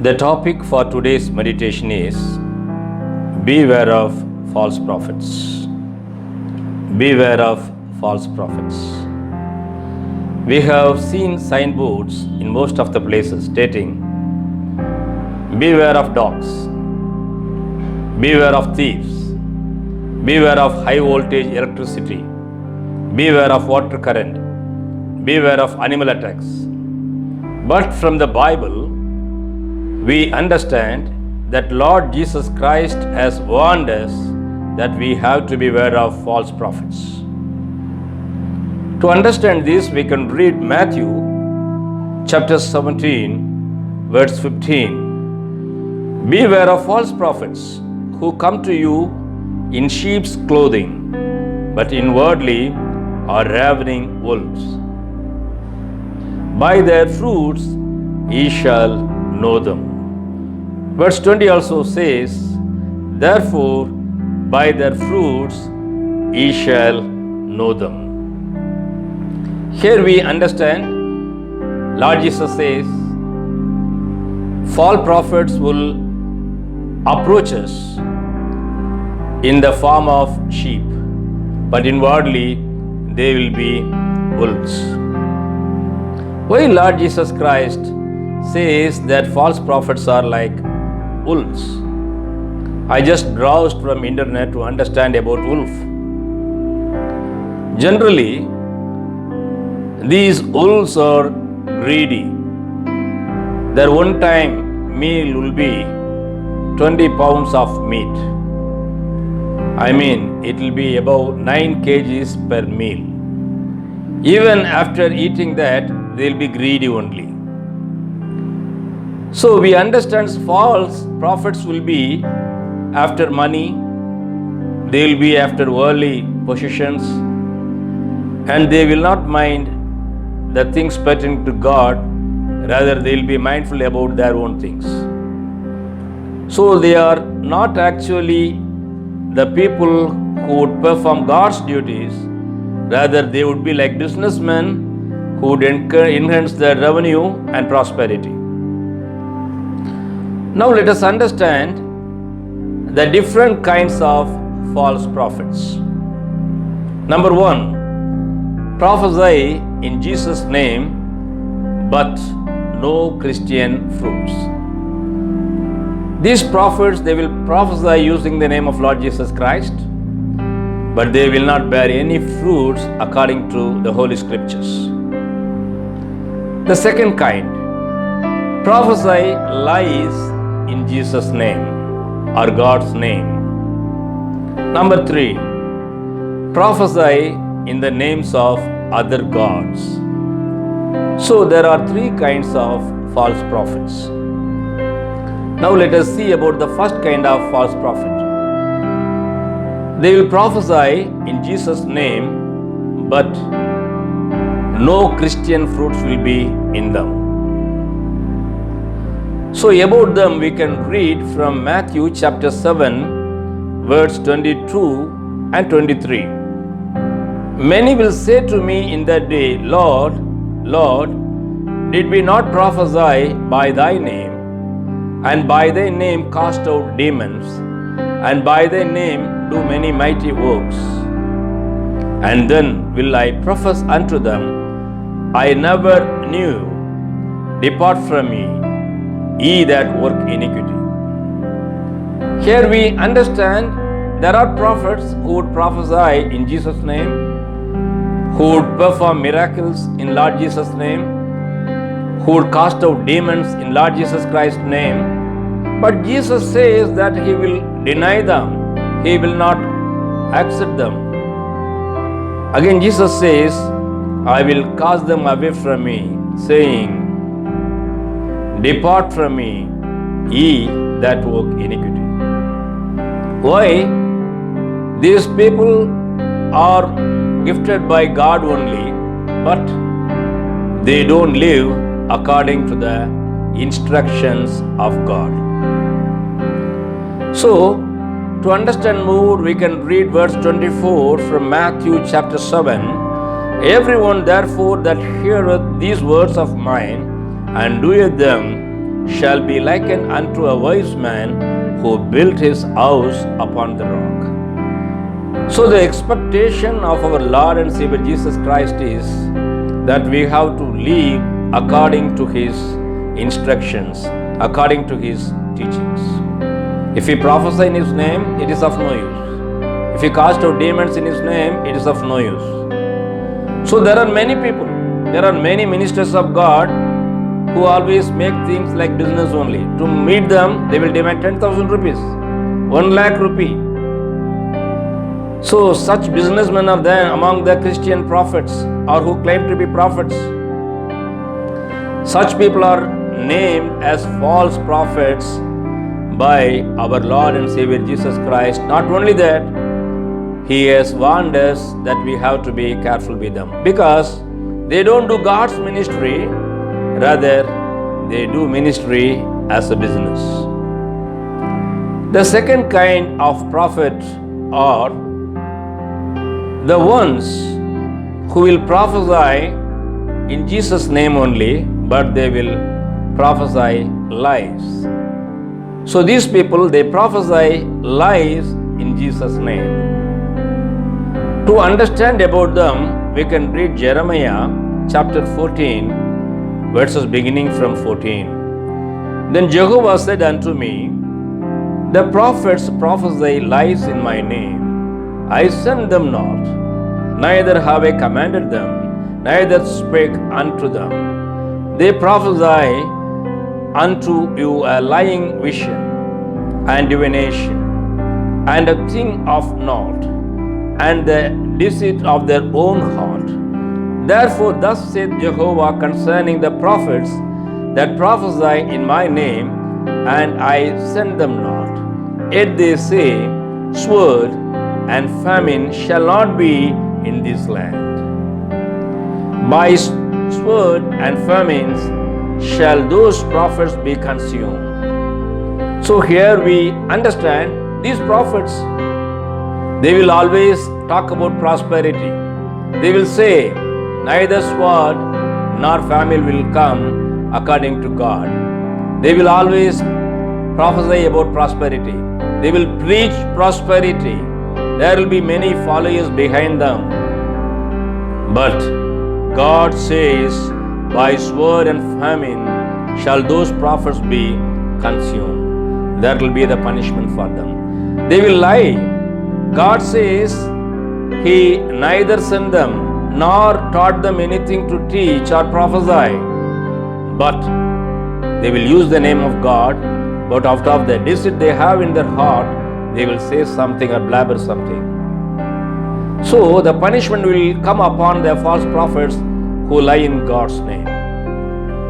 The topic for today's meditation is Beware of false prophets. Beware of false prophets. We have seen signboards in most of the places stating, Beware of dogs, beware of thieves, beware of high voltage electricity, beware of water current, beware of animal attacks. But from the Bible, we understand that Lord Jesus Christ has warned us that we have to beware of false prophets. To understand this, we can read Matthew chapter 17, verse 15. Beware of false prophets who come to you in sheep's clothing, but inwardly are ravening wolves. By their fruits ye shall know them. Verse 20 also says, Therefore by their fruits ye shall know them. Here we understand, Lord Jesus says, false prophets will approach us in the form of sheep, but inwardly they will be wolves. Why Lord Jesus Christ says that false prophets are like wolves? I just browsed from internet to understand about wolf. Generally, these wolves are greedy. Their one-time meal will be 20 pounds of meat. I mean, it will be about 9 kgs per meal. Even after eating that, they will be greedy only. So we understand false prophets will be after money, they will be after worldly possessions, and they will not mind the things pertaining to God, rather they will be mindful about their own things. So they are not actually the people who would perform God's duties, rather they would be like businessmen who would enhance their revenue and prosperity. Now let us understand the different kinds of false prophets. Number one, prophesy in Jesus' name, but no Christian fruits. These prophets, they will prophesy using the name of Lord Jesus Christ, but they will not bear any fruits according to the Holy Scriptures. The second kind, prophesy lies in Jesus' name or God's name. Number three, prophesy in the names of other gods. So there are three kinds of false prophets. Now let us see about the first kind of false prophet. They will prophesy in Jesus' name, but no Christian fruits will be in them. So about them we can read from Matthew chapter 7, verse 22 and 23. Many will say to me in that day, Lord, Lord, did we not prophesy by thy name, and by thy name cast out demons, and by thy name do many mighty works? And then will I profess unto them, I never knew, depart from me, ye that work iniquity. Here we understand there are prophets who would prophesy in Jesus' name, who would perform miracles in Lord Jesus' name, who would cast out demons in Lord Jesus Christ's name. But Jesus says that He will deny them, He will not accept them. Again Jesus says, I will cast them away from me, saying, Depart from me, ye that work iniquity. Why? These people are gifted by God only, but they don't live according to the instructions of God. So, to understand more, we can read verse 24 from Matthew chapter 7. Everyone therefore that heareth these words of mine and doeth them, shall be likened unto a wise man who built his house upon the rock. So the expectation of our Lord and Savior Jesus Christ is that we have to live according to His instructions, according to His teachings. If we prophesy in His name, it is of no use. If we cast out demons in His name, it is of no use. So there are many people, there are many ministers of God who always make things like business only. To meet them, they will demand 10,000 rupees, 1 lakh rupee. So such businessmen are there among the Christian prophets or who claim to be prophets. Such people are named as false prophets by our Lord and Savior Jesus Christ. Not only that, He has warned us that we have to be careful with them because they don't do God's ministry, rather they do ministry as a business. The second kind of prophet are the ones who will prophesy in Jesus' name only, but they will prophesy lies. So these people, they prophesy lies in Jesus' name. To understand about them, we can read Jeremiah chapter 14, verses beginning from 14. Then Jehovah said unto me, the prophets prophesy lies in my name. I sent them not, neither have I commanded them, neither spake unto them. They prophesy unto you a lying vision and divination, and a thing of naught, and the deceit of their own heart. Therefore thus saith Jehovah concerning the prophets that prophesy in my name, and I send them not. Yet they say, sword and famine shall not be in this land. By sword and famines shall those prophets be consumed. So here we understand these prophets, they will always talk about prosperity. They will say, neither sword nor famine will come according to God. They will always prophesy about prosperity. They will preach prosperity. There will be many followers behind them. But God says, by sword and famine shall those prophets be consumed. That will be the punishment for them. They will lie. God says He neither sent them nor taught them anything to teach or prophesy, but they will use the name of God, but out of the deceit they have in their heart, they will say something or blabber something. So the punishment will come upon the false prophets who lie in God's name.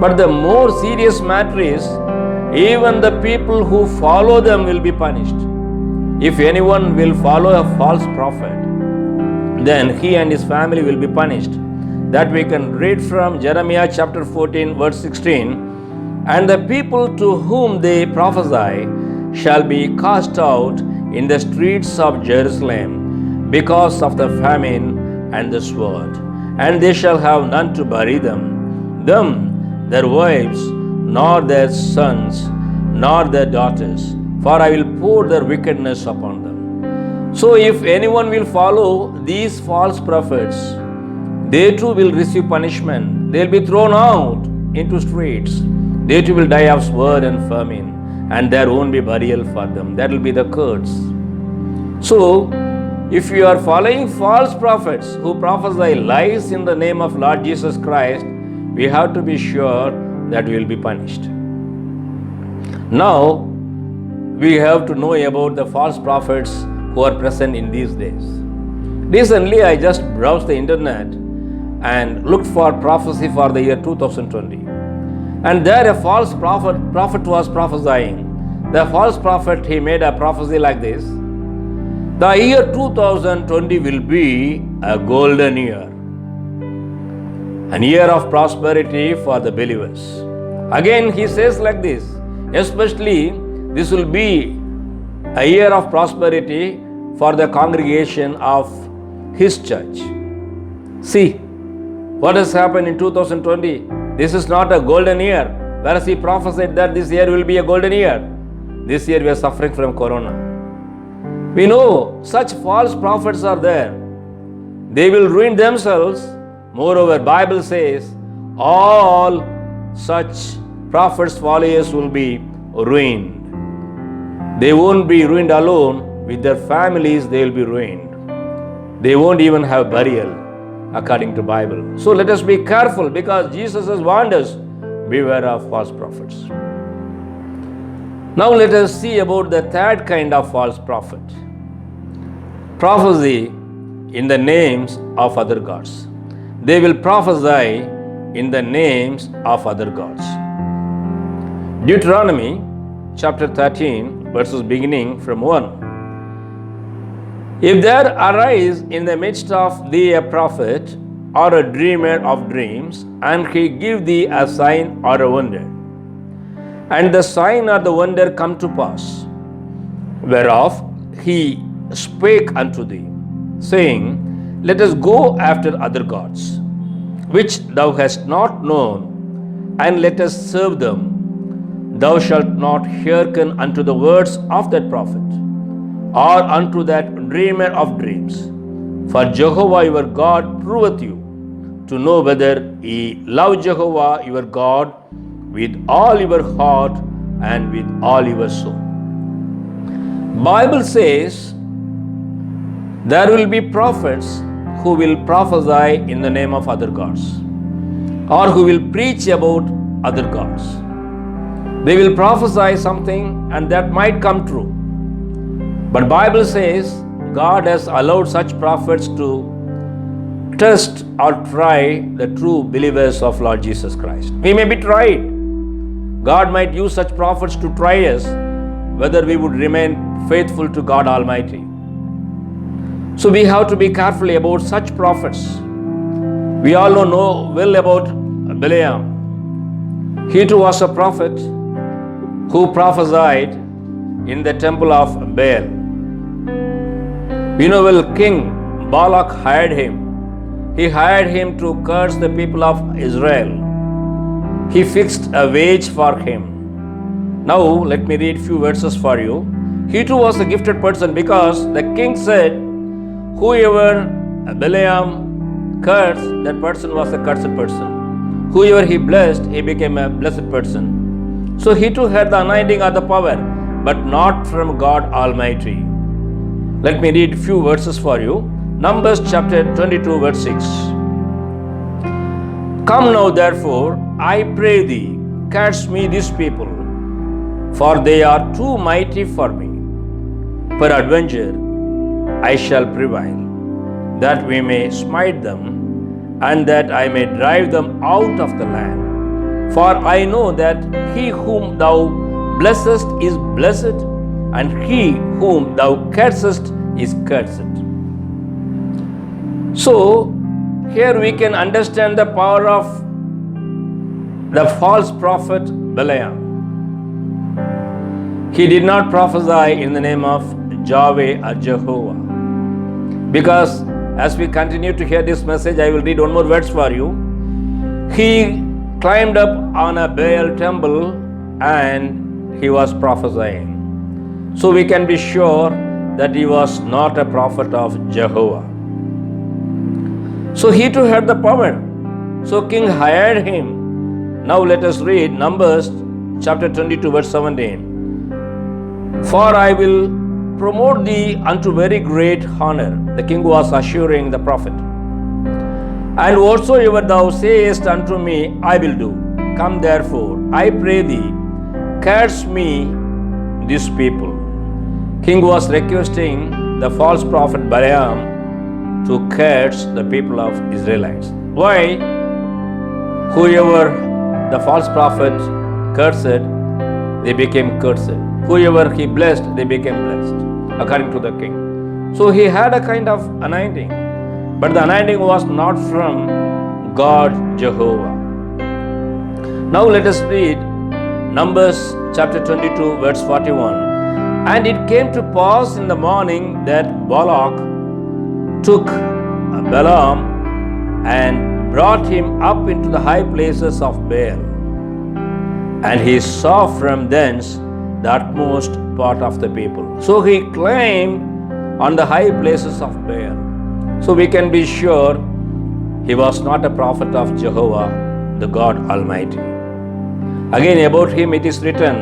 But the more serious matter is, even the people who follow them will be punished. If anyone will follow a false prophet, then he and his family will be punished. That we can read from Jeremiah chapter 14 verse 16. And the people to whom they prophesy shall be cast out in the streets of Jerusalem because of the famine and the sword, and they shall have none to bury them, their wives, nor their sons, nor their daughters, for I will pour their wickedness upon them. So if anyone will follow these false prophets, they too will receive punishment. They will be thrown out into streets. They too will die of sword and famine, and there won't be burial for them. That will be the curse. So, if you are following false prophets who prophesy lies in the name of Lord Jesus Christ, we have to be sure that we will be punished. Now, we have to know about the false prophets who are present in these days. Recently, I just browsed the internet and looked for prophecy for the year 2020. And there a false prophet was prophesying. The false prophet, he made a prophecy like this: the year 2020 will be a golden year, an year of prosperity for the believers. Again, he says like this, especially this will be a year of prosperity for the congregation of his church. See, what has happened in 2020? This is not a golden year. Whereas he prophesied that this year will be a golden year. This year we are suffering from corona. We know such false prophets are there. They will ruin themselves. Moreover, Bible says all such prophets' followers will be ruined. They won't be ruined alone. With their families, they will be ruined. They won't even have burial, according to Bible. So let us be careful, because Jesus has warned us, beware of false prophets. Now let us see about the third kind of false prophet. Prophecy in the names of other gods. They will prophesy in the names of other gods. Deuteronomy chapter 13, verses beginning from 1. If there arise in the midst of thee a prophet or a dreamer of dreams, and he give thee a sign or a wonder, and the sign or the wonder come to pass, whereof he spake unto thee, saying, Let us go after other gods, which thou hast not known, and let us serve them. Thou shalt not hearken unto the words of that prophet, or unto that dreamer of dreams. For Jehovah your God proveth you, to know whether ye love Jehovah your God with all your heart and with all your soul. Bible says there will be prophets who will prophesy in the name of other gods, or who will preach about other gods. They will prophesy something and that might come true. But Bible says God has allowed such prophets to test or try the true believers of Lord Jesus Christ. We may be tried. God might use such prophets to try us whether we would remain faithful to God Almighty. So we have to be careful about such prophets. We all know well about Balaam. He too was a prophet who prophesied in the temple of Baal. You know well, King Balak hired him. He hired him to curse the people of Israel. He fixed a wage for him. Now let me read few verses for you. He too was a gifted person, because the king said, whoever Balaam cursed, that person was a cursed person. Whoever he blessed, he became a blessed person. So he too had the anointing or the power, but not from God Almighty. Let me read few verses for you. Numbers chapter 22, verse 6. Come now therefore, I pray thee, curse me these people, for they are too mighty for me. Peradventure I shall prevail, that we may smite them, and that I may drive them out of the land. For I know that he whom thou blessest is blessed, and he whom thou cursest is cursed. So, here we can understand the power of the false prophet Balaam. He did not prophesy in the name of Yahweh or Jehovah. Because as we continue to hear this message, I will read one more verse for you. He climbed up on a Baal temple and he was prophesying. So we can be sure that he was not a prophet of Jehovah. So he too had the power. So king hired him. Now let us read Numbers chapter 22, verse 17. For I will promote thee unto very great honor. The king was assuring the prophet. And whatsoever thou sayest unto me, I will do. Come therefore, I pray thee, curse me these people. King was requesting the false prophet Balaam to curse the people of Israelites. Why? Whoever the false prophet cursed, they became cursed. Whoever he blessed, they became blessed, according to the king. So he had a kind of anointing, but the anointing was not from God Jehovah. Now let us read Numbers chapter 22, verse 41. And it came to pass in the morning that Balak took Balaam and brought him up into the high places of Baal, and he saw from thence the utmost part of the people. So he climbed on the high places of Baal. So we can be sure he was not a prophet of Jehovah, the God Almighty. Again, about him it is written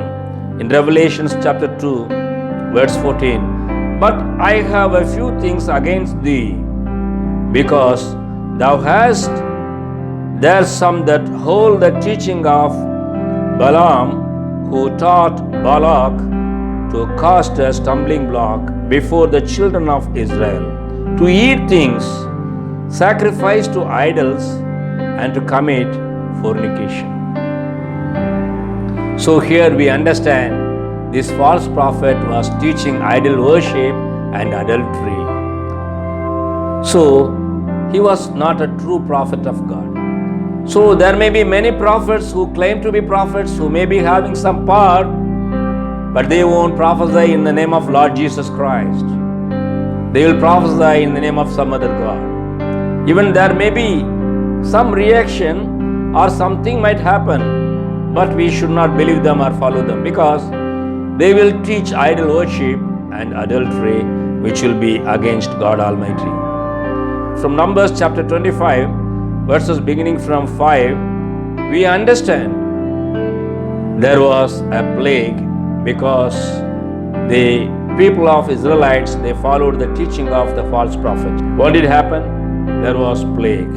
in Revelations chapter 2, verse 14, "But I have a few things against thee, because thou hast there some that hold the teaching of Balaam, who taught Balak to cast a stumbling block before the children of Israel, to eat things sacrificed to idols, and to commit fornication." So here we understand this false prophet was teaching idol worship and adultery. So he was not a true prophet of God. So there may be many prophets who claim to be prophets, who may be having some power, but they won't prophesy in the name of Lord Jesus Christ. They will prophesy in the name of some other God. Even there may be some reaction or something might happen, but we should not believe them or follow them, because they will teach idol worship and adultery, which will be against God Almighty. From Numbers chapter 25, verses beginning from 5, we understand there was a plague because the people of Israelites, they followed the teaching of the false prophet. What did happen? There was plague.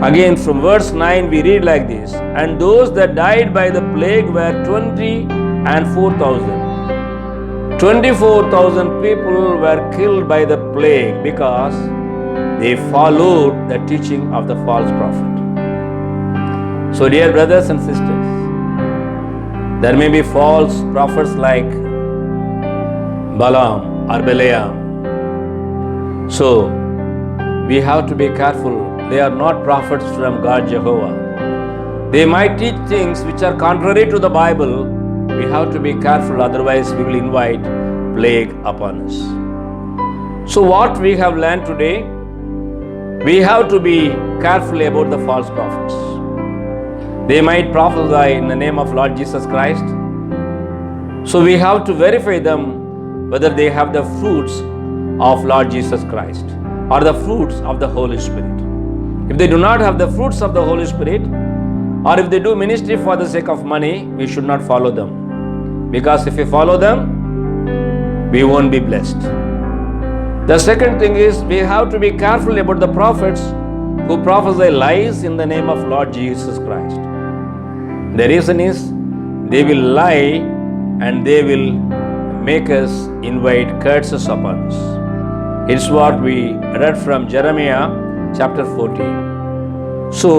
Again, from verse 9, we read like this, "And those that died by the plague were 24,000. 24,000 people were killed by the plague because they followed the teaching of the false prophet." So, dear brothers and sisters, there may be false prophets like Balaam or Balaam. So, we have to be careful. They are not prophets from God Jehovah. They might teach things which are contrary to the Bible. We have to be careful, otherwise we will invite plague upon us. So what we have learned today, we have to be careful about the false prophets. They might prophesy in the name of Lord Jesus Christ. So we have to verify them whether they have the fruits of Lord Jesus Christ or the fruits of the Holy Spirit. If they do not have the fruits of the Holy Spirit, or if they do ministry for the sake of money, we should not follow them. Because if we follow them, we won't be blessed. The second thing is, we have to be careful about the prophets who prophesy lies in the name of Lord Jesus Christ. The reason is, they will lie and they will make us invite curses upon us. It's what we read from Jeremiah chapter 14. So,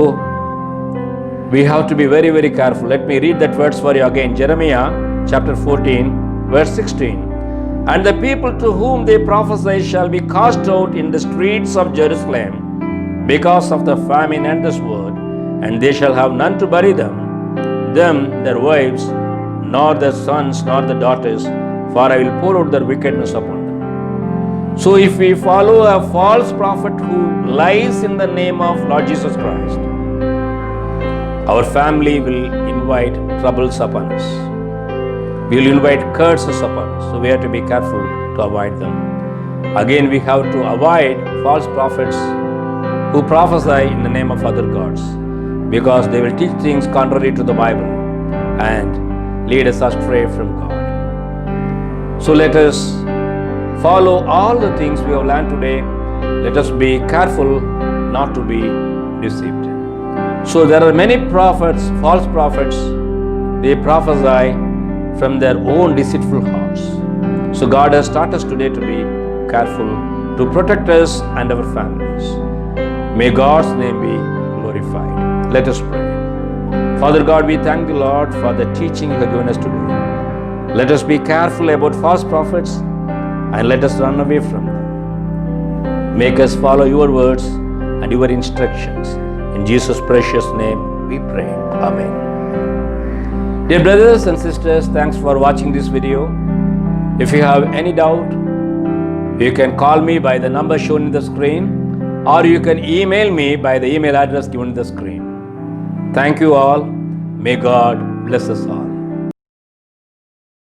we have to be very, very careful. Let me read that verse for you again. Jeremiah chapter 14, verse 16. "And the people to whom they prophesy shall be cast out in the streets of Jerusalem because of the famine and the sword, and they shall have none to bury them, their wives, nor their sons, nor their daughters, for I will pour out their wickedness upon them." So if we follow a false prophet who lies in the name of Lord Jesus Christ, our family will invite troubles upon us. We will invite curses upon us. So we have to be careful to avoid them. Again, we have to avoid false prophets who prophesy in the name of other gods, because they will teach things contrary to the Bible and lead us astray from God. So let us follow all the things we have learned today. Let us be careful not to be deceived. So there are many prophets, false prophets, they prophesy from their own deceitful hearts. So God has taught us today to be careful, to protect us and our families. May God's name be glorified. Let us pray. Father God, we thank the Lord for the teaching you have given us today. Let us be careful about false prophets and let us run away from them. Make us follow your words and your instructions. In Jesus' precious name we pray. Amen. Dear brothers and sisters, thanks for watching this video. If you have any doubt, you can call me by the number shown in the screen, or you can email me by the email address given in the screen. Thank you all. May God bless us all.